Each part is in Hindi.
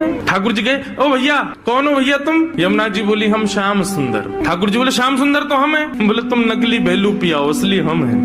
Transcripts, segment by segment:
ठाकुर जी गए, ओ भैया कौन हो भैया तुम? यमुना जी बोली हम श्याम सुंदर। ठाकुर जी बोले श्याम सुंदर तो हम हैं। बोले तुम नकली भेलू पियाओ, असली हम हैं।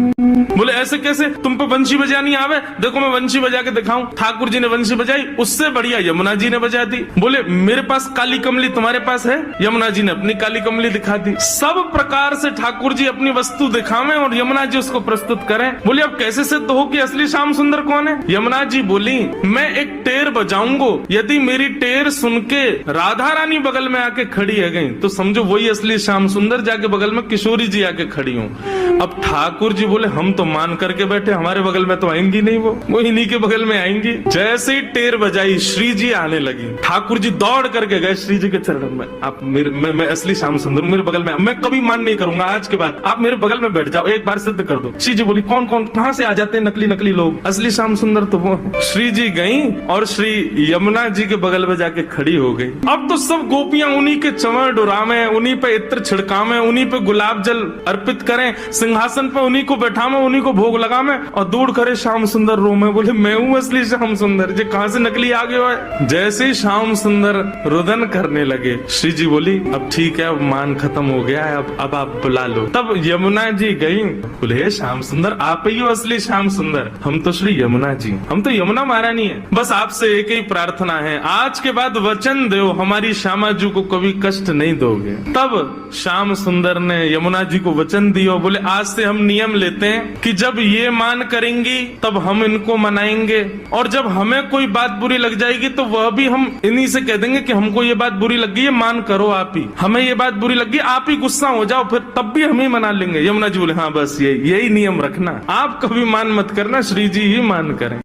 बोले ऐसे कैसे, तुम पे वंशी बजानी आवे? देखो मैं वंशी बजा के दिखाऊं। ठाकुर जी ने वंशी बजाई, उससे बढ़िया यमुना जी ने बजा दी। बोले मेरे पास काली कमली, तुम्हारे पास है? यमुना जी ने अपनी काली कमली दिखा दी। सब प्रकार से ठाकुर जी अपनी वस्तु दिखावें और यमुना जी उसको प्रस्तुत करें। बोले अब कैसे सिद्ध हो कि असली श्याम सुंदर कौन है? यमुना जी बोली मैं एक टेर बजाऊंगो, यदि मेरी टेर सुन के राधा रानी बगल में आके खड़ी है गई तो समझो वही असली श्याम सुंदर। जाके बगल में किशोरी जी आके खड़ी हूँ। अब ठाकुर जी बोले हम तो मान करके बैठे, हमारे बगल में तो आएंगी नहीं, वो इन्हीं के बगल में आएंगी। जैसे ही टेर बजाई श्री जी आने लगी। ठाकुर जी दौड़ करके गए श्री जी के चरणों में, आप मैं असली श्याम सुंदर मेरे बगल में, मैं कभी मान नहीं करूंगा, आज के बाद आप मेरे बगल में बैठ जाओ, एक बार सिद्ध कर दो। श्री जी बोली कौन कौन कहाँ से आ जाते हैं नकली नकली लोग, असली श्याम सुंदर तो वो। श्री जी गई और श्री यमुना जी के बगल में जाके खड़ी हो गई। अब तो सब गोपियां उन्हीं के चंवर डुरावे, उन्हीं पे इत्र छिड़कावे, उन्हीं पे गुलाब जल अर्पित करें, सिंहासन पे उन्हीं को बैठावे, उन्हीं को भोग लगावे और दूर करे श्याम सुंदर रो में। बोले मैं हूँ असली श्याम सुंदर, जे कहां से नकली आ गया है। जैसे श्याम सुंदर रुदन करने लगे, श्री जी बोली अब ठीक है, अब मान खत्म हो गया है, अब आप बुला लो। तब यमुना जी गई, बोले श्याम सुंदर आप ही हो असली श्याम सुंदर? हम तो श्री यमुना जी, हम तो यमुना महारानी है। बस आपसे एक ही प्रार्थना है, आज के बाद वचन दो हमारी श्यामा जी को कभी कष्ट नहीं दोगे। तब श्याम सुंदर ने यमुना जी को वचन दिया। बोले आज से हम नियम लेते हैं कि जब ये मान करेंगी तब हम इनको मनाएंगे, और जब हमें कोई बात बुरी लग जाएगी तो वह भी हम इन्हीं से कह देंगे कि हमको ये बात बुरी लग गई है, मान करो आप ही, हमें ये बात बुरी लग गई, आप ही गुस्सा हो जाओ, फिर तब भी हम ही मना लेंगे। यमुना जी बोले हाँ बस यही नियम रखना, आप कभी मान मत करना, श्री जी ही मान करें।